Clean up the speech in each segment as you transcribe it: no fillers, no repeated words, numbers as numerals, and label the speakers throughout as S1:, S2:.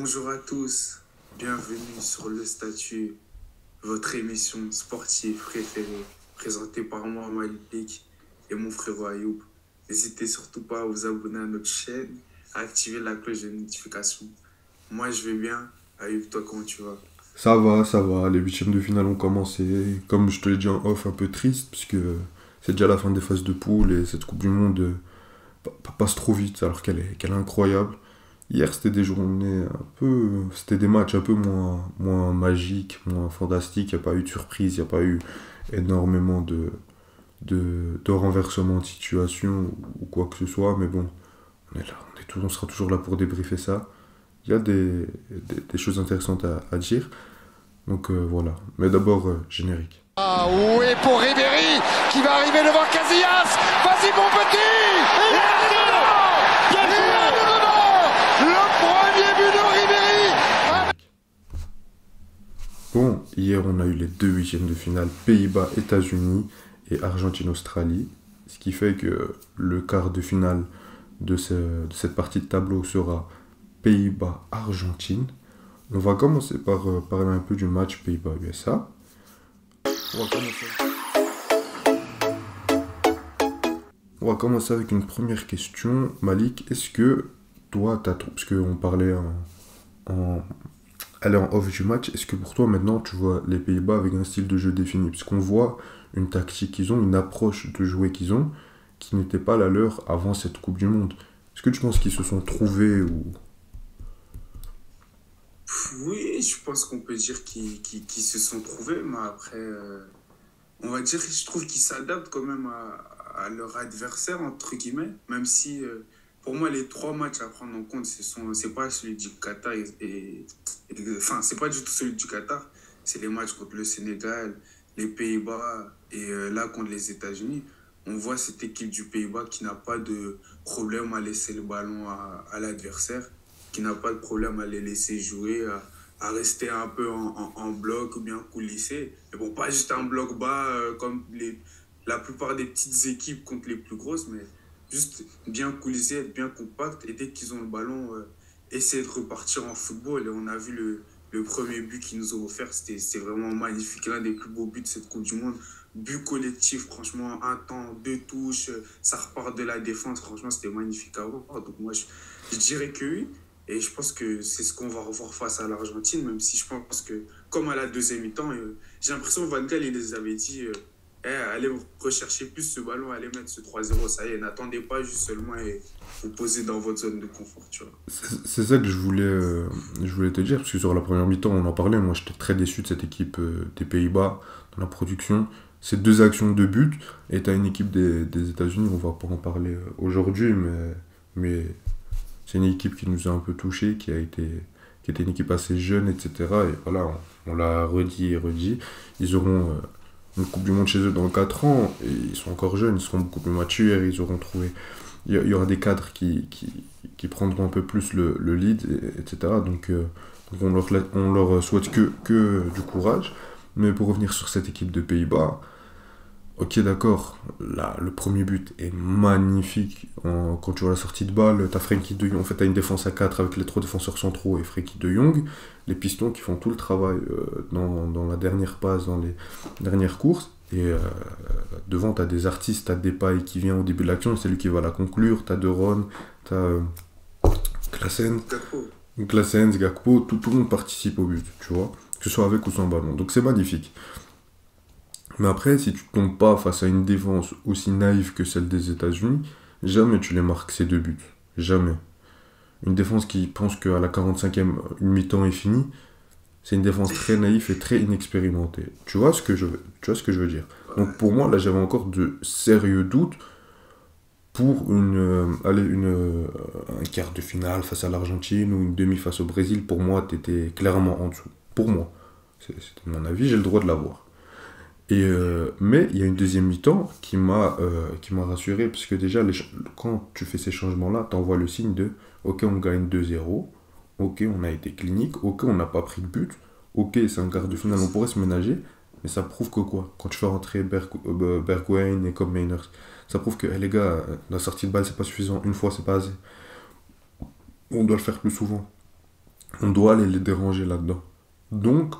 S1: Bonjour à tous, bienvenue sur Le Statut, votre émission sportive préférée, présentée par moi, Malik, et mon frère Ayoub. N'hésitez surtout pas à vous abonner à notre chaîne, à activer la cloche de notification. Moi, je vais bien. Ayoub, toi, comment tu vas?
S2: Ça va, les huitièmes de finale ont commencé. Comme je te l'ai dit en off, un peu triste, puisque c'est déjà la fin des phases de poule et cette Coupe du Monde passe trop vite alors qu'elle est incroyable. Hier, c'était des journées un peu. C'était des matchs un peu moins magiques, moins fantastiques. Il n'y a pas eu de surprise, il n'y a pas eu énormément de renversement de situation ou quoi que ce soit, mais bon, on est là, on sera toujours là pour débriefer ça. Il y a des choses intéressantes à dire. Donc voilà. Mais d'abord, générique.
S3: Ah oui, pour Ribéry qui va arriver devant Casillas. Vas-y mon petit. Il est dedans. Il est dedans. Le premier but de Ribéry.
S2: Bon, hier on a eu les deux huitièmes de finale, Pays-Bas-États-Unis et Argentine-Australie. Ce qui fait que le quart de finale de cette partie de tableau sera Pays-Bas-Argentine. On va commencer par parler un peu du match Pays-Bas-USA. On va commencer avec une première question. Malik, est-ce que toi, parce qu'on parlait en, aller en off du match, est-ce que pour toi maintenant tu vois les Pays-Bas avec un style de jeu défini? Parce qu'on voit une tactique qu'ils ont, une approche de jouer qu'ils ont, qui n'était pas la leur avant cette Coupe du Monde. Est-ce que tu penses qu'ils se sont trouvés ou...
S1: Oui, je pense qu'on peut dire qu'ils se sont trouvés, mais après, on va dire que je trouve qu'ils s'adaptent quand même à leur adversaire, entre guillemets, même si, pour moi, les trois matchs à prendre en compte, c'est pas celui du Qatar, enfin, c'est pas du tout celui du Qatar, c'est les matchs contre le Sénégal, les Pays-Bas, et là, contre les États-Unis. On voit cette équipe du Pays-Bas qui n'a pas de problème à laisser le ballon à l'adversaire, qui n'a pas de problème à les laisser jouer, à rester un peu en bloc ou bien coulisser. Mais bon, pas juste un bloc bas comme la plupart des petites équipes contre les plus grosses, mais juste bien coulisser, être bien compact et dès qu'ils ont le ballon, essayer de repartir en football. Et on a vu le premier but qu'ils nous ont offert, c'était vraiment magnifique, l'un des plus beaux buts de cette Coupe du Monde. But collectif, franchement, un temps, deux touches, ça repart de la défense, franchement, c'était magnifique à voir. Donc moi, je dirais que oui. Et je pense que c'est ce qu'on va revoir face à l'Argentine, même si je pense que, comme à la deuxième mi-temps, j'ai l'impression que Van Gaal, il les avait dit allez rechercher plus ce ballon, allez mettre ce 3-0, ça y est, n'attendez pas juste seulement et vous poser dans votre zone de confort, tu vois.
S2: C'est ça que je voulais te dire, parce que sur la première mi-temps, on en parlait, moi j'étais très déçu de cette équipe des Pays-Bas dans la production. C'est deux actions de but, et t'as une équipe des États-Unis, on va pas en parler aujourd'hui, mais c'est une équipe qui nous a un peu touchés, qui était une équipe assez jeune, etc. Et voilà, on l'a redit et redit. Ils auront une Coupe du Monde chez eux dans 4 ans, et ils sont encore jeunes, ils seront beaucoup plus matures, ils auront trouvé... Il y aura des cadres qui prendront un peu plus le lead, etc. Donc on leur souhaite que du courage. Mais pour revenir sur cette équipe de Pays-Bas, ok, d'accord, là, le premier but est magnifique. Quand tu vois la sortie de balle, t'as Frenkie de Jong. En fait, t'as une défense à 4 avec les trois défenseurs centraux et Frenkie de Jong. Les pistons qui font tout le travail dans la dernière passe, dans les dernières courses. Et devant, t'as des artistes, t'as Depay qui vient au début de l'action, c'est lui qui va la conclure. T'as De Ron, t'as Claessens,
S1: Gakpo.
S2: Gakpo, tout le monde participe au but, tu vois. Que ce soit avec ou sans ballon. Donc c'est magnifique. Mais après, si tu tombes pas face à une défense aussi naïve que celle des États-Unis, jamais tu les marques ces deux buts. Jamais. Une défense qui pense qu'à la 45e, une mi-temps est finie, c'est une défense très naïve et très inexpérimentée. Tu vois ce que je veux dire. Donc pour moi, là, j'avais encore de sérieux doutes pour un quart de finale face à l'Argentine ou une demi face au Brésil. Pour moi, t'étais clairement en dessous. Pour moi. C'était mon avis, j'ai le droit de l'avoir. Mais il y a une deuxième mi-temps qui m'a rassuré, parce que déjà, quand tu fais ces changements-là, tu envoies le signe de ok, on gagne 2-0, ok, on a été clinique, ok, on n'a pas pris de but, ok, c'est un quart de finale, on pourrait se ménager, mais ça prouve que quoi? Quand tu fais rentrer Bergwijn et Cobb Mainers, ça prouve que les gars, la sortie de balle, c'est pas suffisant, une fois, c'est pas assez, on doit le faire plus souvent. on doit aller les déranger là-dedans. Donc,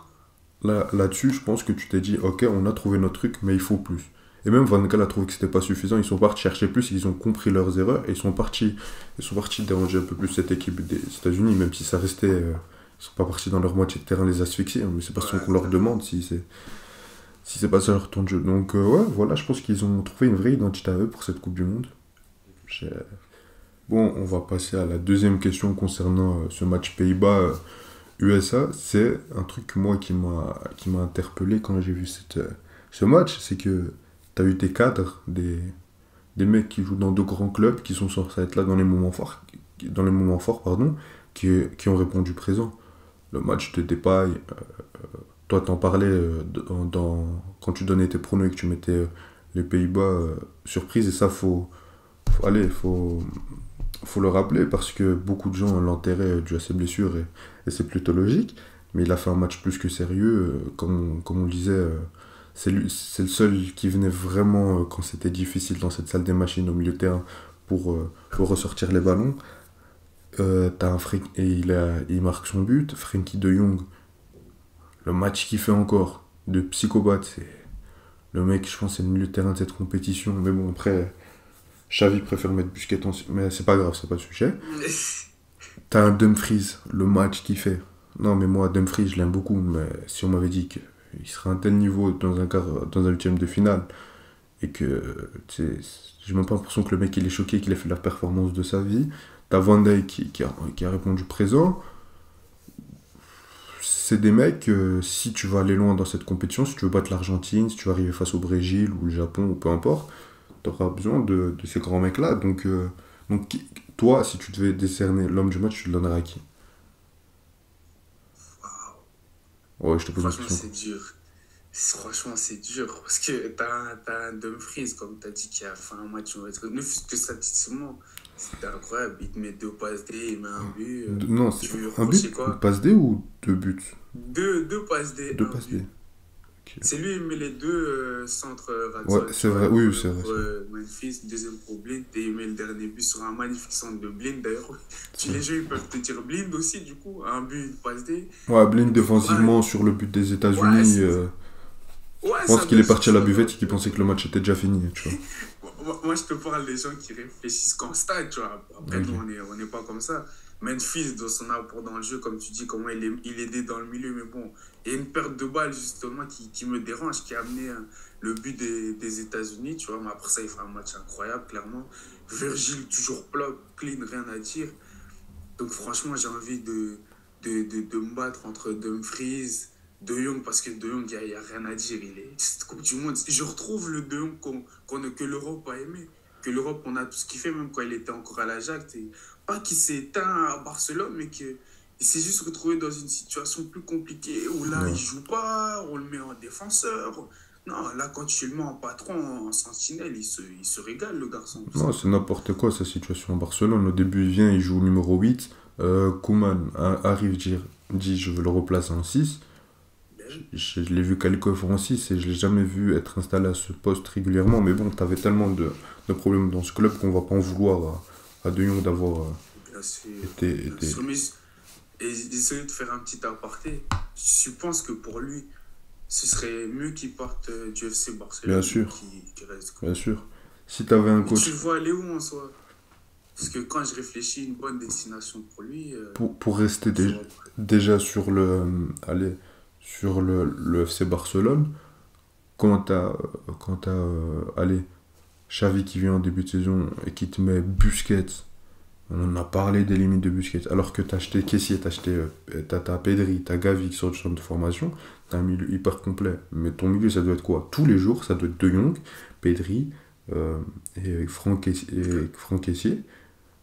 S2: là-dessus, je pense que tu t'es dit, ok, on a trouvé notre truc, mais il faut plus. Et même Van Gaal a trouvé que c'était pas suffisant, ils sont partis chercher plus, ils ont compris leurs erreurs, et ils sont partis déranger un peu plus cette équipe des États-Unis, même si ça restait... ils sont pas partis dans leur moitié de terrain les asphyxier, mais c'est pas ce qu'on leur demande si c'est pas ça leur ton de jeu. Donc ouais, voilà, je pense qu'ils ont trouvé une vraie identité à eux pour cette Coupe du Monde. J'ai- Bon, on va passer à la deuxième question concernant ce match Pays-Bas-USA. C'est un truc, moi, qui m'a interpellé quand j'ai vu ce match. C'est que tu as eu des cadres, des mecs qui jouent dans de grands clubs, qui sont censés être là dans les moments forts, pardon, qui ont répondu présent. Le match de Depay, toi, t'en parlais quand tu donnais tes pronos et que tu mettais les Pays-Bas surprise. Et ça, faut le rappeler parce que beaucoup de gens l'enterraient dû à ses blessures et c'est plutôt logique. Mais il a fait un match plus que sérieux. Comme on le disait, c'est le seul qui venait vraiment quand c'était difficile dans cette salle des machines au milieu de terrain pour ressortir les ballons. Et il marque son but. Frenkie de Jong, le match qu'il fait encore, de psychopathe, c'est le mec, je pense, c'est le milieu de terrain de cette compétition. Mais bon, après, Xavi préfère mettre Busquets mais c'est pas grave, c'est pas le sujet. T'as un Dumfries, le match qu'il fait. Non, mais moi, Dumfries, je l'aime beaucoup, mais si on m'avait dit qu'il serait à un tel niveau dans un huitième de finale, et que, tu sais, j'ai même pas l'impression que le mec, il est choqué, qu'il ait fait la performance de sa vie. T'as Van Dijk qui a répondu présent. C'est des mecs, si tu vas aller loin dans cette compétition, si tu veux battre l'Argentine, si tu veux arriver face au Brésil ou le Japon ou peu importe, tu auras besoin de ces grands mecs-là. Donc, toi, si tu devais décerner l'homme du match, tu le donnerais à qui? Ouais, je te pose une
S1: Franchement,
S2: question.
S1: c'est dur. Franchement, c'est dur. Parce que t'as un Dumfries, comme t'as dit, qui a fait un match. Ne fût que statistiquement, c'était incroyable. Il te met 2 passes D, il met un but.
S2: Non,
S1: Tu
S2: c'est
S1: veux lui
S2: un but,
S1: reprocher
S2: une
S1: quoi?
S2: passe D ou deux buts?
S1: Deux passes D,
S2: Deux
S1: un
S2: passes D.
S1: but.
S2: Ok.
S1: C'est lui, il met les deux centres
S2: Ouais,
S1: Radzol, tu
S2: c'est
S1: vois.
S2: vrai,
S1: Le
S2: oui,
S1: premier
S2: c'est vrai.
S1: pour Memphis, deuxième pour Blind, et il met le dernier but sur un magnifique centre de Blind. D'ailleurs, les gens ils peuvent te dire Blind aussi, du coup, un but, une passe D.
S2: Ouais, Blind
S1: Donc,
S2: défensivement sur le but des
S1: ouais,
S2: États-Unis, je pense
S1: ça
S2: qu'il est
S1: donne
S2: parti à la
S1: ça.
S2: buvette et qu'il pensait que le match était déjà fini, tu vois.
S1: Moi, je te parle des gens qui réfléchissent comme ça, tu vois. Après,
S2: Ok.
S1: nous, on n'est pas comme ça. Memphis, dans son apport dans le jeu, comme tu dis, comment il aidait dans le milieu, mais bon, il y a une perte de balle, justement, qui me dérange, qui a amené le but des États-Unis, tu vois. Mais après ça, il fait un match incroyable, clairement. Virgil, toujours clean, rien à dire. Donc, franchement, j'ai envie de me battre entre Dumfries, De Jong, parce que De Jong, il n'y a rien à dire. Cette Coupe du Monde, je retrouve le De Jong que l'Europe a aimé. Que l'Europe, on a tout ce qu'il fait, même quand il était encore à l'Ajax. Pas qu'il s'est éteint à Barcelone, mais qu'il s'est juste retrouvé dans une situation plus compliquée où là, il
S2: Ouais.
S1: joue pas, on le met en défenseur. Non, là, quand tu le mets en patron, en sentinelle, il se régale, le garçon, tout
S2: Non, c'est
S1: simplement.
S2: n'importe quoi sa situation à Barcelone. Au début, il vient, il joue au numéro 8. Koeman arrive, dit je veux le replacer en 6.
S1: Ben oui.
S2: Je l'ai vu qualifier en 6 et je l'ai jamais vu être installé à ce poste régulièrement. Mais bon, t'avais tellement de problèmes dans ce club qu'on va pas en vouloir à De Jong d'avoir
S1: Bien sûr,
S2: été,
S1: bien
S2: été...
S1: sûr. Mais essayer de faire un petit aparté, je pense que pour lui, ce serait mieux qu'il parte du FC
S2: Bien
S1: Barcelone
S2: sûr,
S1: qu'il reste, quoi.
S2: bien sûr. Si t'avais un
S1: Mais tu
S2: coach
S1: le vois aller où en soi? Parce que quand je réfléchis, une bonne destination pour lui,
S2: pour rester
S1: je vois pas.
S2: déjà sur le FC Barcelone, allez, Xavi qui vient en début de saison et qui te met Busquets, on a parlé des limites de Busquets, alors que t'as acheté Kessié, t'as Pedri, t'as Gavi qui sort du centre de formation, t'as un milieu hyper complet. Mais ton milieu, ça doit être quoi? Tous les jours, ça doit être De Jong, Pedri et Franck Kessié,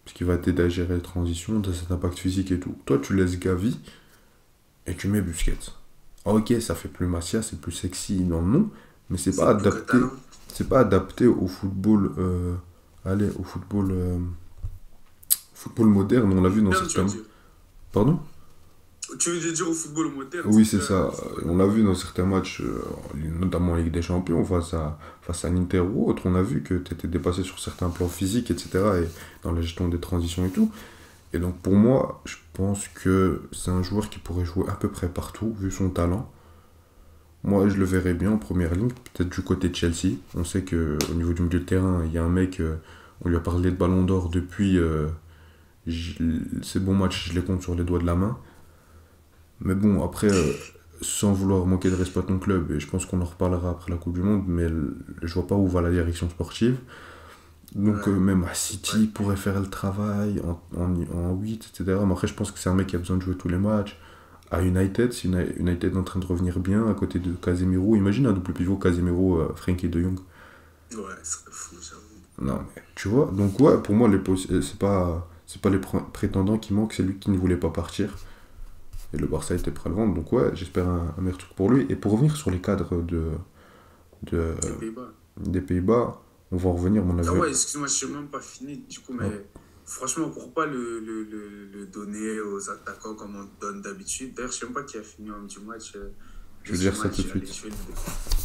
S2: parce qu'il va t'aider à gérer les transitions, t'as cet impact physique et tout. Toi, tu laisses Gavi et tu mets Busquets. Ah, ok, ça fait plus Masia, c'est plus sexy dans le nom, mais c'est pas
S1: C'est plus
S2: adapté.
S1: catalan.
S2: C'est pas adapté au football. Au football moderne. On l'a vu dans
S1: Moderne, tu veux
S2: certains.
S1: dire.
S2: Pardon?
S1: Tu veux dire au football moderne,
S2: Oui,
S1: c'est
S2: c'est
S1: clair,
S2: ça.
S1: au football
S2: On l'a
S1: moderne.
S2: vu dans certains matchs, notamment en Ligue des Champions, face à l'Inter ou autre. On a vu que tu étais dépassé sur certains plans physiques, etc. Et dans la gestion des transitions et tout. Et donc pour moi, je pense que c'est un joueur qui pourrait jouer à peu près partout, vu son talent. Moi, je le verrais bien en première ligne, peut-être du côté de Chelsea. On sait qu'au niveau du milieu de terrain, il y a un mec, on lui a parlé de Ballon d'Or depuis. Ces bons matchs, je les compte sur les doigts de la main. Mais bon, après, sans vouloir manquer de respect à ton club, et je pense qu'on en reparlera après la Coupe du Monde, mais je vois pas où va la direction sportive. Donc
S1: Ouais,
S2: même à City, il pourrait faire le travail en 8, etc. Mais après, je pense que c'est un mec qui a besoin de jouer tous les matchs. À United, si United est en train de revenir bien, à côté de Casemiro. Imagine un double pivot Casemiro, Frenkie de Jong.
S1: ouais, ce serait fou, j'avoue.
S2: Non, mais tu vois. Donc ouais, pour moi, c'est pas les prétendants qui manquent, c'est lui qui ne voulait pas partir. Et le Barça était prêt à le vendre. Donc ouais, j'espère un meilleur truc pour lui. Et pour revenir sur les cadres de,
S1: Les Pays-Bas.
S2: des Pays-Bas, on va en revenir, à mon
S1: Ah
S2: avis.
S1: ouais, excuse-moi, je suis même pas fini, du coup, mais
S2: Ouais.
S1: franchement, pourquoi le donner aux attaquants comme on donne d'habitude? D'ailleurs, je sais même pas qui a fini homme du match.
S2: Je
S1: De
S2: vais
S1: ce
S2: dire ça tout
S1: match,
S2: de
S1: allez,
S2: suite.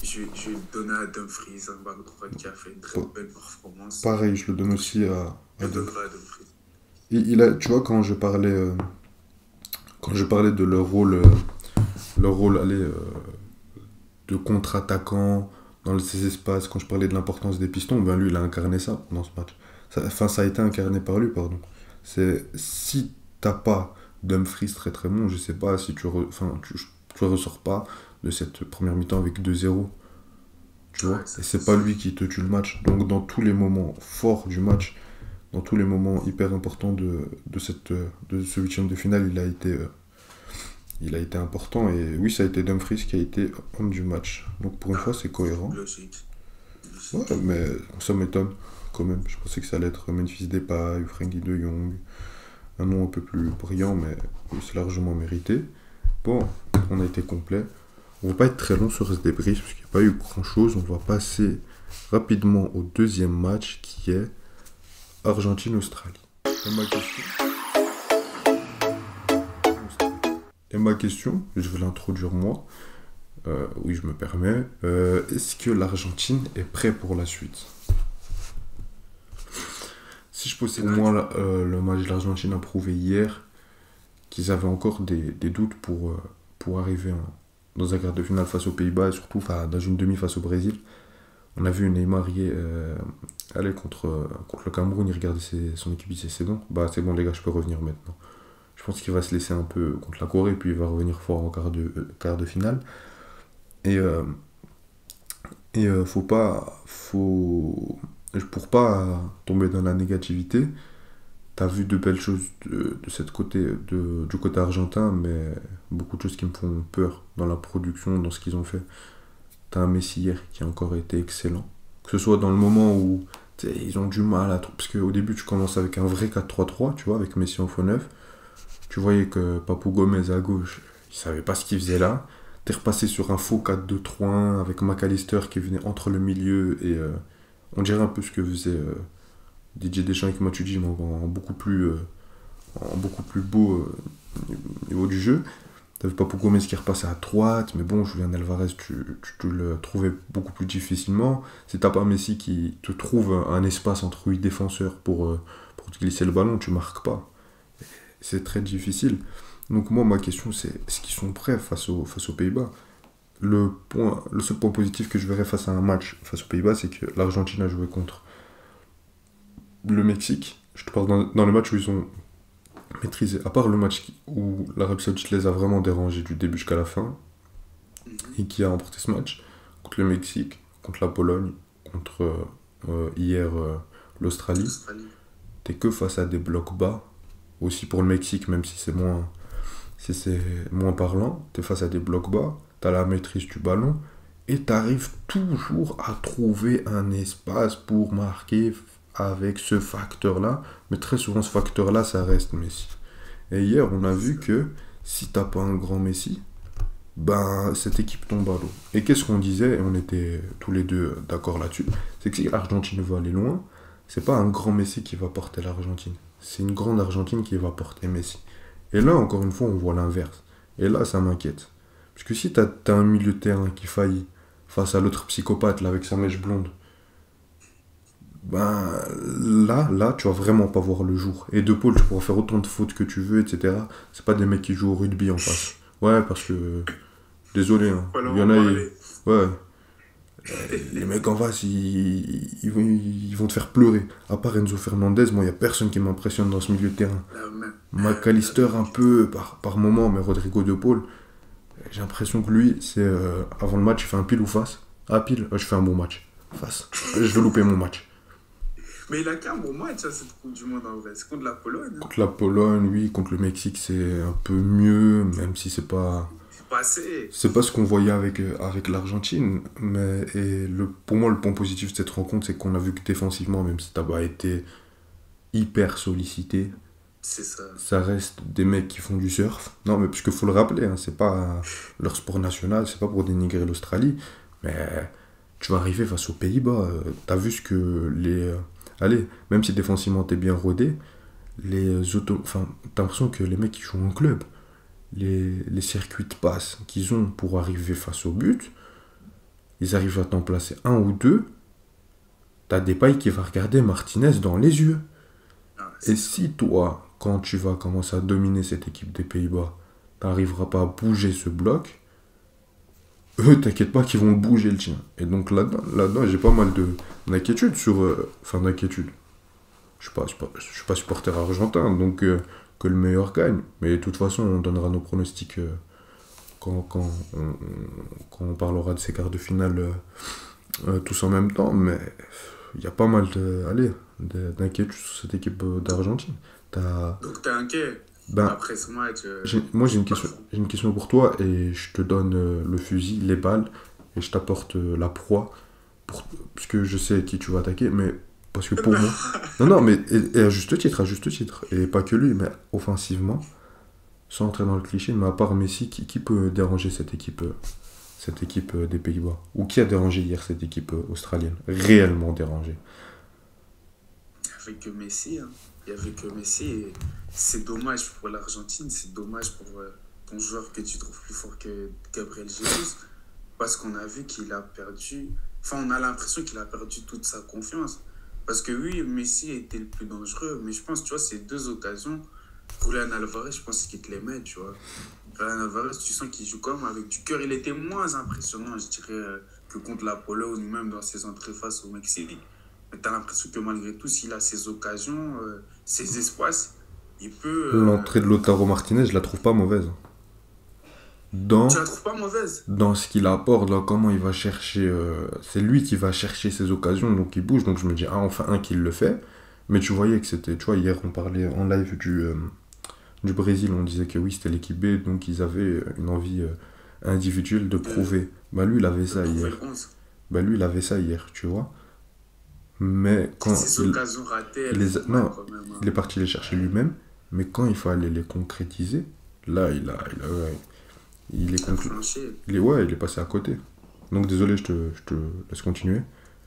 S1: je vais le donner à Dumfries, un back droit qui a fait une très
S2: Pa-
S1: belle performance.
S2: Pareil, je le donne aussi
S1: Je
S2: à
S1: le
S2: Dumfries.
S1: donnerai à Dumfries.
S2: Tu vois, quand je parlais de leur rôle allez, de contre-attaquant dans ces espaces, quand je parlais de l'importance des pistons, ben lui, il a incarné ça dans ce match. Ça a été incarné par lui, pardon. C'est si t'as pas Dumfries très très bon, je sais pas si tu ressors pas de cette première mi-temps avec 2-0. Tu vois,
S1: Ouais, ça
S2: et
S1: c'est
S2: c'est pas
S1: sûr.
S2: lui qui te tue le match. Donc dans tous les moments forts du match, dans tous les moments hyper importants de ce huitième de finale, il a été important. Et oui, ça a été Dumfries qui a été homme du match. Donc pour une fois,
S1: Ah,
S2: c'est cohérent.
S1: logique.
S2: Ouais,
S1: Logique.
S2: mais ça m'étonne quand même. Je pensais que ça allait être Memphis Depay ou Frenkie de Jong. Un nom un peu plus brillant, mais oui, c'est largement mérité. Bon, on a été complet. On va pas être très long sur ce débrief parce qu'il n'y a pas eu grand chose. On va passer rapidement au deuxième match qui est Argentine-Australie. Et ma question, je vais l'introduire moi. Oui, je me permets. Est-ce que l'Argentine est prête pour la suite? Si je pose pour moi le match de l'Argentine a prouvé hier qu'ils avaient encore des doutes pour arriver dans un quart de finale face aux Pays-Bas et surtout dans une demi face au Brésil. On a vu Neymar aller contre le Cameroun, il regardait son équipe, il disait c'est bon, bah c'est bon les gars, je peux revenir maintenant. Je pense qu'il va se laisser un peu contre la Corée, puis il va revenir fort en quart de finale. Et, pour pas tomber dans la négativité, t'as vu de belles choses du côté argentin, mais beaucoup de choses qui me font peur dans la production, dans ce qu'ils ont fait. T'as un Messi hier qui a encore été excellent. Que ce soit dans le moment où ils ont du mal à... Parce qu'au début, tu commences avec un vrai 4-3-3, tu vois, avec Messi en faux neuf. Tu voyais que Papou Gomez à gauche, il savait pas ce qu'il faisait là. T'es repassé sur un faux 4-2-3-1 avec McAllister qui venait entre le milieu et... on dirait un peu ce que faisait Didier Deschamps avec Matuidi, mais en beaucoup plus beau niveau du jeu. T'avais Papou Gomez qui repassait à droite, mais bon, Julian Alvarez, tu le trouvais beaucoup plus difficilement. Si t'as pas Messi qui te trouve un espace entre 8 défenseurs pour te glisser le ballon, tu marques pas. C'est très difficile. Donc moi, ma question, c'est est-ce qu'ils sont prêts face aux Pays-Bas? Le seul point positif que je verrais face à un match face aux Pays-Bas, c'est que l'Argentine a joué contre le Mexique. Je te parle dans le match où ils ont maîtrisé, à part le match où l'Arabie Saoudite les a vraiment dérangés du début jusqu'à la fin, et qui a remporté ce match, contre le Mexique, contre la Pologne, contre hier l'Australie,
S1: Australie.
S2: t'es que face à des blocs bas, aussi pour le Mexique, même si c'est moins parlant, t'es face à des blocs bas, t'as la maîtrise du ballon, et t'arrives toujours à trouver un espace pour marquer avec ce facteur-là, mais très souvent ce facteur-là, ça reste Messi. Et hier, on a vu que si t'as pas un grand Messi, ben cette équipe tombe à l'eau. Et qu'est-ce qu'on disait, et on était tous les deux d'accord là-dessus, c'est que si l'Argentine veut aller loin, c'est pas un grand Messi qui va porter l'Argentine, c'est une grande Argentine qui va porter Messi. Et là, encore une fois, on voit l'inverse. Et là, ça m'inquiète. Parce que si t'as un milieu de terrain qui faillit face à l'autre psychopathe là avec sa mèche blonde, Ben, là, tu vas vraiment pas voir le jour. Et De Paul, tu pourras faire autant de fautes que tu veux, etc. C'est pas des mecs qui jouent au rugby en face. Ouais, parce que. Désolé, hein.
S1: Voilà,
S2: Il y
S1: on
S2: en
S1: va
S2: a.
S1: parler.
S2: Ouais. Les mecs en face, ils vont te faire pleurer. À part Enzo Fernandez, moi, il y a personne qui m'impressionne dans ce milieu de terrain.
S1: La même.
S2: McAllister, un peu, par moment, mais Rodrigo De Paul, j'ai l'impression que lui, c'est. Avant le match, il fait un pile ou face. Ah, pile, je fais un bon match. Face. Je vais louper mon match.
S1: Mais il a qu'un bon match à cette Coupe du Monde en vrai. C'est contre la Pologne. Hein.
S2: Contre la Pologne, oui, contre le Mexique, c'est un peu mieux, même si c'est pas.
S1: C'est passé.
S2: C'est pas ce qu'on voyait avec l'Argentine, mais pour moi, le point positif de cette rencontre, c'est qu'on a vu que défensivement, même si t'as pas été hyper sollicité,
S1: C'est ça.
S2: ça reste des mecs qui font du surf. Non, mais parce qu'il faut le rappeler, hein, c'est pas leur sport national, c'est pas pour dénigrer l'Australie, mais tu vas arriver face aux Pays-Bas, t'as vu ce que allez, même si défensivement t'es bien rodé, enfin, t'as l'impression que les mecs qui jouent en club, les circuits de passe qu'ils ont pour arriver face au but, ils arrivent à t'en placer un ou deux, t'as Depay qui va regarder Martinez dans les yeux.
S1: Ah,
S2: Et si toi, quand tu vas commencer à dominer cette équipe des Pays-Bas, t'arriveras pas à bouger ce bloc, eux, t'inquiète pas qu'ils vont bouger le tien. Et donc là-dedans, j'ai pas mal d'inquiétude sur... Enfin, d'inquiétude. Je suis pas supporter argentin, donc que le meilleur gagne. Mais de toute façon, on donnera nos pronostics quand on parlera de ces quarts de finale tous en même temps. Mais il y a pas mal d'inquiétude sur cette équipe d'Argentine.
S1: Donc t'es inquiet
S2: Ben,
S1: après ce match.
S2: moi, j'ai une question pour toi et je te donne le fusil, les balles et je t'apporte la proie parce que je sais qui tu vas attaquer, mais parce que pour moi. Non, non, mais et à juste titre, à juste titre. Et pas que lui, mais offensivement, sans entrer dans le cliché, mais à part Messi, qui peut déranger cette équipe des Pays-Bas? Ou qui a dérangé hier cette équipe australienne? Réellement dérangé.
S1: Il n'y avait que Messi. Hein. Il n'y avait que Messi. Et c'est dommage pour l'Argentine. C'est dommage pour ton joueur que tu trouves plus fort que Gabriel Jesus. Parce qu'on a vu qu'il a perdu. Enfin, on a l'impression qu'il a perdu toute sa confiance. Parce que oui, Messi était le plus dangereux. Mais je pense, tu vois, ces deux occasions, Julian Alvarez, je pense qu'il te les met, tu vois. Julian Alvarez, tu sens qu'il joue quand même avec du cœur. Il était moins impressionnant, je dirais, que contre la Pologne ou même dans ses entrées face au Mexique. Mais tu as l'impression que malgré tout, s'il a ses occasions, ses espaces, il peut...
S2: L'entrée de Lautaro Martinez, je la trouve pas mauvaise.
S1: Tu la trouves pas mauvaise?
S2: Dans ce qu'il apporte, là, comment il va chercher. C'est lui qui va chercher ses occasions, donc il bouge. Donc je me dis, ah, enfin un qui le fait. Mais tu voyais que c'était. Tu vois, hier, on parlait en live du Brésil, on disait que oui, c'était l'équipe B, donc ils avaient une envie individuelle de prouver. Bah, lui, il avait ça hier. Bah, lui, il avait ça hier, tu vois. Mais quand.
S1: Ces occasions ratées,
S2: Non,
S1: quand même, hein.
S2: il est parti les chercher lui-même. Mais quand il fallait les concrétiser, là, il est conclu. Il est passé à côté. Donc désolé, je te laisse continuer.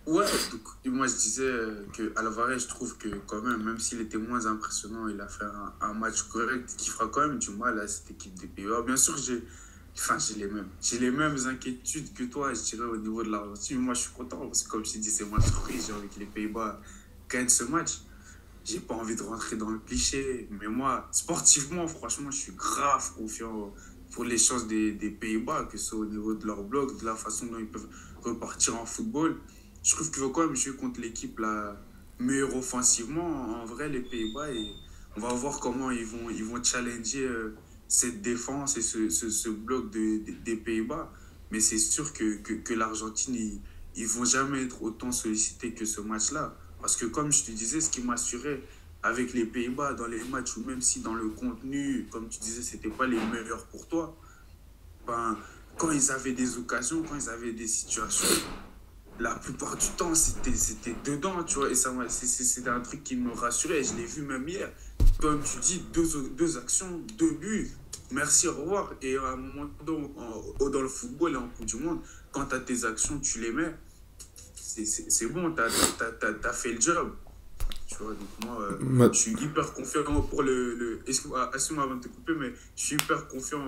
S1: Ouais, donc, moi je disais que Alvarez, je trouve que quand même s'il était moins impressionnant, il a fait un match correct qui fera quand même du mal à cette équipe des Pays-Bas. Bien sûr, j'ai les mêmes inquiétudes que toi, je dirais, au niveau de l'Argentine. Moi, je suis content parce que, comme je t'ai dit, c'est moi surprise. J'ai envie que les Pays-Bas gagnent ce match. J'ai pas envie de rentrer dans le cliché, mais moi, sportivement, franchement, je suis grave confiant pour les chances des Pays-Bas, que ce soit au niveau de leur bloc, de la façon dont ils peuvent repartir en football. Je trouve qu'ils vont quand même jouer contre l'équipe la meilleure offensivement. En vrai, les Pays-Bas, et on va voir comment ils vont challenger cette défense et ce bloc des Pays-Bas. Mais c'est sûr que l'Argentine, ils vont jamais être autant sollicités que ce match-là. Parce que comme je te disais, ce qui m'assurait avec les Pays-Bas dans les matchs, ou même si dans le contenu, comme tu disais, c'était pas les meilleurs pour toi, ben, quand ils avaient des occasions, quand ils avaient des situations, la plupart du temps, c'était dedans, tu vois. Et ça, c'est un truc qui me rassurait. Je l'ai vu même hier. Comme tu dis, deux actions, deux buts. Merci, au revoir. Et à un moment dans le football et en Coupe du Monde, quand tu as tes actions, tu les mets. C'est bon, t'as fait le job. Tu vois, donc moi, je suis hyper confiant pour excuse-moi avant de te couper, mais je suis hyper confiant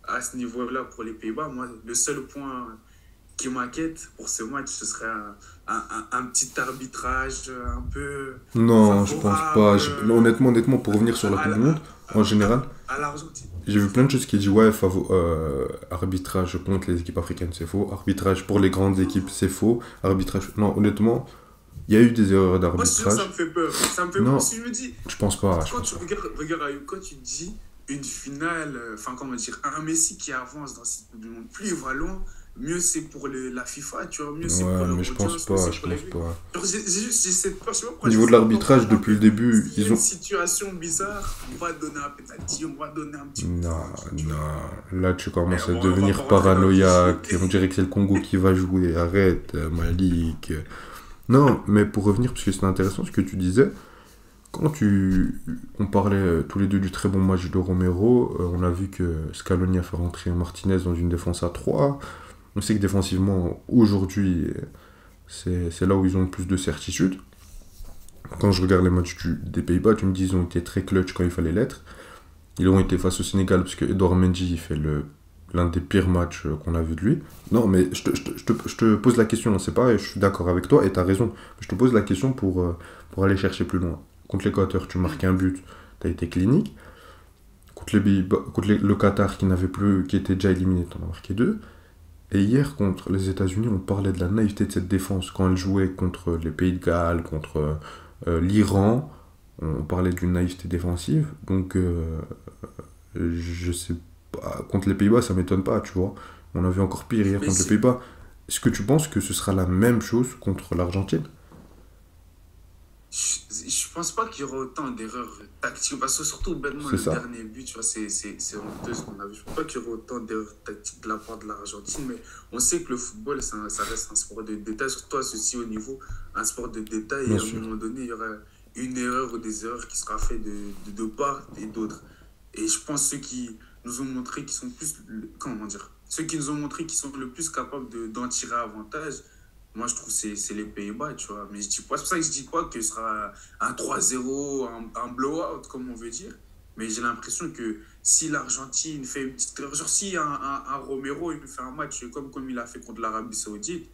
S1: à ce niveau-là pour les Pays-Bas. Moi, le seul point qui m'inquiète pour ce match, ce serait un petit arbitrage un peu
S2: Non, je pense
S1: favorable
S2: pas. Honnêtement, pour revenir sur la
S1: à,
S2: Coupe
S1: la-
S2: du Monde, en général,
S1: à l'Argentine.
S2: j'ai vu plein de choses qui disent ouais, arbitrage contre les équipes africaines, c'est faux. Arbitrage pour les grandes équipes, c'est faux. Arbitrage. Non, honnêtement, il y a eu des erreurs
S1: Moi, je suis sûr que ça
S2: d'arbitrage.
S1: me fait peur. Ça me fait
S2: Non,
S1: peur. Si je me dis,
S2: je pense pas. Je
S1: quand
S2: pense
S1: tu
S2: pas.
S1: regardes Ayoub, quand tu dis une finale, enfin, comment dire, un Messi qui avance dans cette Coupe du Monde, plus il va loin, mieux c'est pour la FIFA, tu vois, mieux c'est pour
S2: Ouais,
S1: leur
S2: mais je pense
S1: audience, mieux
S2: pas.
S1: c'est
S2: Je
S1: pour les
S2: pense
S1: vues.
S2: pas.
S1: Genre, j'ai cette peur, je sais pas
S2: Au
S1: pourquoi,
S2: niveau
S1: j'ai
S2: de
S1: cette peur par
S2: l'arbitrage,
S1: moment
S2: depuis le
S1: que
S2: début,
S1: s'il y a
S2: ils
S1: une
S2: ont.
S1: situation bizarre, on va donner un penalty, on va donner un petit coup
S2: Non,
S1: franc, tu vois.
S2: non. Là, tu
S1: Mais
S2: commences à
S1: on va
S2: devenir
S1: pas rentrer dans le cliché.
S2: paranoïaque. On dirait que c'est le Congo qui va jouer. Arrête, Malik. Non, mais pour revenir, parce que c'était intéressant ce que tu disais, on parlait tous les deux du très bon match de Romero, on a vu que Scaloni a fait rentrer Martinez dans une défense à 3. On sait que défensivement, aujourd'hui, c'est là où ils ont le plus de certitude. Quand je regarde les matchs des Pays-Bas, tu me dis ils ont été très clutch quand il fallait l'être. Ils ont été face au Sénégal parce que Edouard Mendy il fait l'un des pires matchs qu'on a vu de lui. Non, mais je te pose la question, c'est pareil, je suis d'accord avec toi et tu as raison. Je te pose la question pour aller chercher plus loin. Contre l'Équateur, tu marques un but, tu as été clinique. Contre les Pays-Bas, le Qatar qui était déjà éliminé, tu en as marqué 2. Et hier, contre les États-Unis, on parlait de la naïveté de cette défense. Quand elle jouait contre les Pays de Galles, contre l'Iran, on parlait d'une naïveté défensive. Donc, je sais pas. Contre les Pays-Bas, ça m'étonne pas, tu vois. On a vu encore pire hier
S1: Mais
S2: contre les Pays-Bas. Est-ce que tu penses que ce sera la même chose contre l'Argentine?
S1: Je pense pas qu'il y aura autant d'erreurs tactiques, parce que surtout bêtement
S2: C'est
S1: le
S2: ça.
S1: dernier but, tu vois, c'est honteux ce qu'on a vu. Je pense pas qu'il y aura autant d'erreurs tactiques de la part de l'Argentine, mais on sait que le football, ça reste un sport de détail, surtout à ceci au niveau, un sport de détail, et
S2: Bien
S1: à un
S2: sûr.
S1: moment donné, il y aura une erreur ou des erreurs qui sera fait de part et d'autre. Et je pense ceux qui nous ont montré qu'ils sont plus, comment dire, ceux qui nous ont montré qu'ils sont le plus capables d'en tirer avantage, moi, je trouve que c'est les Pays-Bas, tu vois. Mais je dis pas, c'est pour ça que je dis pas que ce sera un 3-0, un blowout, comme on veut dire. Mais j'ai l'impression que si l'Argentine fait une petite erreur, genre si un Romero il fait un match comme il a fait contre l'Arabie Saoudite,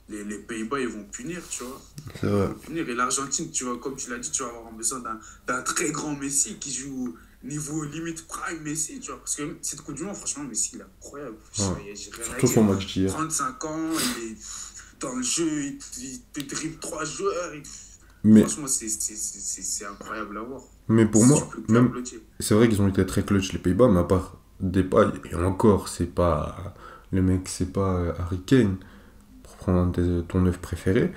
S1: les Pays-Bas ils vont punir, tu vois.
S2: C'est
S1: Ils
S2: vrai.
S1: vont punir. Et l'Argentine, tu vois, comme tu l'as dit, tu vas avoir besoin d'un très grand Messi qui joue niveau limite prime Messi, tu vois. Parce que cette Coupe du Monde, franchement, Messi, il est incroyable.
S2: Ouais.
S1: J'ai rien à
S2: Surtout son
S1: dire.
S2: match d'hier.
S1: 35 ans, il est dans le jeu, il te dribble 3 joueurs.
S2: Mais,
S1: Franchement, c'est incroyable à voir.
S2: mais pour
S1: Tu
S2: moi,
S1: peux que
S2: même,
S1: l'applaudir.
S2: c'est vrai qu'ils ont été très clutch les Pays-Bas, mais à part Depay, et encore, c'est pas. Le mec, c'est pas Harry Kane, pour prendre ton œuvre préféré.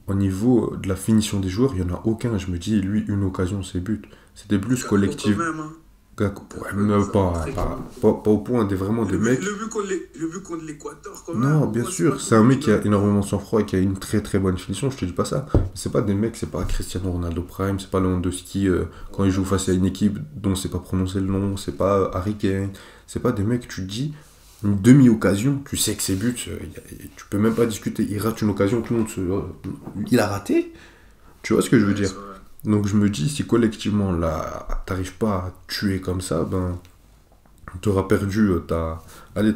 S2: Au niveau de la finition des joueurs, il n'y en a aucun. Je me dis, lui, une occasion, c'est but. C'était plus
S1: Gakpo,
S2: collectif.
S1: quand même, hein.
S2: Gakpo, ouais,
S1: Gakpo,
S2: mais
S1: ça,
S2: pas,
S1: très
S2: pas,
S1: grand.
S2: pas au point vraiment des mecs.
S1: Le but contre l'Équateur, quand même.
S2: Non, bien
S1: Oh, c'est
S2: sûr,
S1: pas
S2: c'est
S1: tout
S2: un
S1: le
S2: mec
S1: monde
S2: qui a
S1: qui
S2: énormément de sang-froid et qui a une très très bonne finition, je te dis pas ça. C'est pas des mecs, c'est pas Cristiano Ronaldo Prime, c'est pas Lewandowski quand il joue face à une équipe dont c'est pas prononcé le nom, c'est pas Harry Kane, c'est pas des mecs, tu te dis, une demi-occasion, tu sais que c'est but, tu peux même pas discuter, il rate une occasion, tout le monde il a raté. Tu vois ce que je veux
S1: Ouais,
S2: dire?
S1: c'est vrai.
S2: Donc je me dis, si collectivement là, t'arrives pas à tuer comme ça, ben, t'auras perdu allez,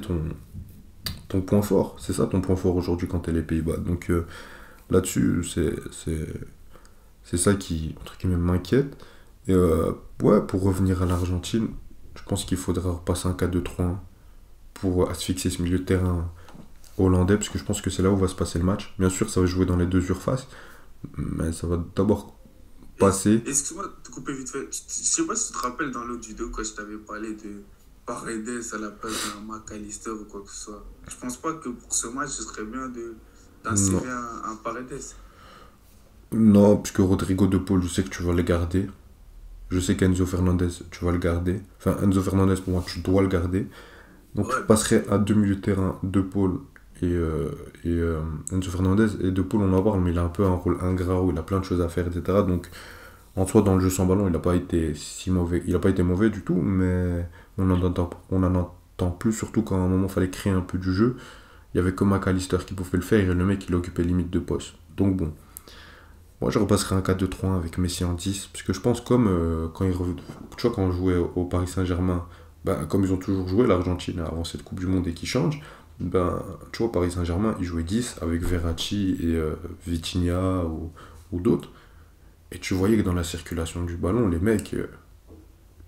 S2: ton point fort. C'est ça ton point fort aujourd'hui quand t'es les Pays-Bas. Donc là-dessus, c'est ça qui, entre guillemets, m'inquiète. Et ouais, pour revenir à l'Argentine, je pense qu'il faudra repasser un 4-2-3-1 pour asphyxier ce milieu de terrain hollandais, parce que je pense que c'est là où va se passer le match. Bien sûr, ça va jouer dans les deux surfaces, mais ça va d'abord passer.
S1: Excuse-moi de te couper vite fait. Je sais pas si tu te rappelles dans l'autre vidéo quand je t'avais parlé de Paredes à la place d'un McAllister ou quoi que ce soit. Je pense pas que pour ce match, ce serait bien d'insérer un Paredes.
S2: Non, puisque Rodrigo de Paul, je sais que tu vas le garder. Je sais qu'Enzo Fernandez, tu vas le garder. Enfin, Enzo Fernandez, pour moi, tu dois le garder. Donc,
S1: Ouais,
S2: je passerai à deux milieux de terrain, De Paul et Enzo Fernandez. Et De Paul, on en parle, mais il a un peu un rôle ingrat où il a plein de choses à faire, etc. Donc, en soi, dans le jeu sans ballon, il n'a pas été si mauvais. Il n'a pas été mauvais du tout, mais on en entend plus, surtout quand à un moment, il fallait créer un peu du jeu. Il y avait que McAllister qui pouvait le faire et le mec, il occupait limite de poste. Donc, bon. Moi, je repasserai un 4-2-3-1 avec Messi en 10, parce que je pense comme tu vois, quand on jouait au Paris Saint-Germain, ben, comme ils ont toujours joué, l'Argentine avant cette Coupe du Monde et qui change, ben, tu vois, Paris Saint-Germain, ils jouaient 10 avec Verratti et Vitinha ou d'autres. Et tu voyais que dans la circulation du ballon, les mecs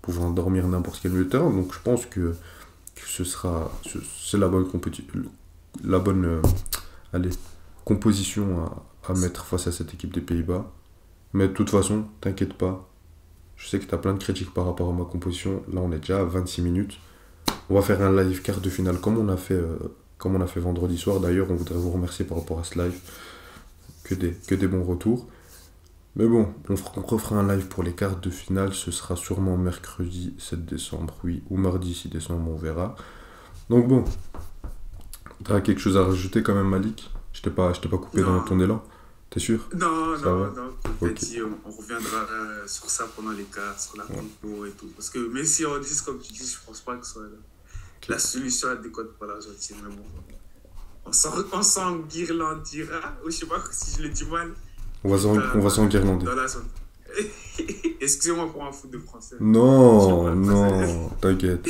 S2: pouvaient endormir n'importe quel milieu de terrain. Donc je pense que c'est la bonne la bonne allez, composition à mettre face à cette équipe des Pays-Bas. Mais de toute façon, t'inquiète pas. Je sais que tu as plein de critiques par rapport à ma composition. Là, on est déjà à 26 minutes. On va faire un live quart de finale comme on a fait vendredi soir. D'ailleurs, on voudrait vous remercier par rapport à ce live. Que des bons retours. Mais bon, on refera un live pour les quarts de finale. Ce sera sûrement mercredi 7 décembre, oui, ou mardi 6 décembre, on verra. Donc bon, t'as quelque chose à rajouter quand même, Malik? Je t'ai pas coupé dans
S1: Non.
S2: ton élan? T'es sûr?
S1: Non,
S2: Ça
S1: non,
S2: va?
S1: non. Comme
S2: Ok.
S1: t'as dit, on reviendra sur ça pendant les quarts, sur la compo et tout. Parce que même si on dit comme tu dis, je pense pas que ce soit la solution adéquate pour l'Argentine. Mais bon, on s'enguirlandira, ou je sais pas si je le dis mal,
S2: On va s'enguirlander.
S1: dans la zone. Excusez-moi pour un foot de français.
S2: Non, non, t'inquiète.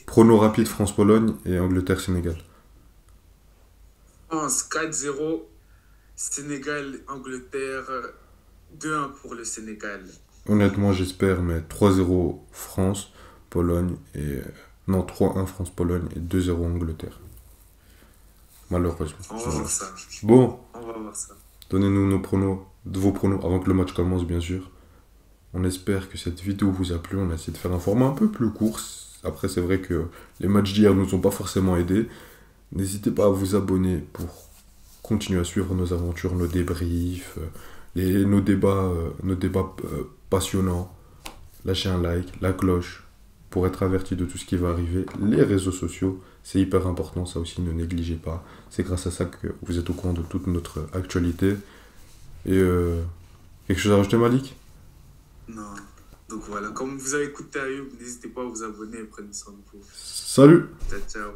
S2: Prono rapide France-Pologne et Angleterre-Sénégal.
S1: France 4-0, Sénégal, Angleterre, 2-1 pour le Sénégal.
S2: Honnêtement, j'espère, mais 3-0 France, Pologne et... Non, 3-1 France-Pologne et 2-0 Angleterre. Malheureusement.
S1: On va voir ça.
S2: Bon,
S1: On va voir ça.
S2: donnez-nous vos pronos avant que le match commence, bien sûr. On espère que cette vidéo vous a plu. On a essayé de faire un format un peu plus court. Après, c'est vrai que les matchs d'hier ne nous ont pas forcément aidés. N'hésitez pas à vous abonner pour continuer à suivre nos aventures, nos débriefs, nos débats passionnants. Lâchez un like, la cloche, pour être averti de tout ce qui va arriver. Les réseaux sociaux, c'est hyper important, ça aussi, ne négligez pas. C'est grâce à ça que vous êtes au courant de toute notre actualité. Et quelque chose à rajouter, Malik?
S1: Non. Donc voilà, comme vous avez écouté Ayoub, n'hésitez pas à vous abonner et prenez soin de vous.
S2: Salut!
S1: Ciao, ciao.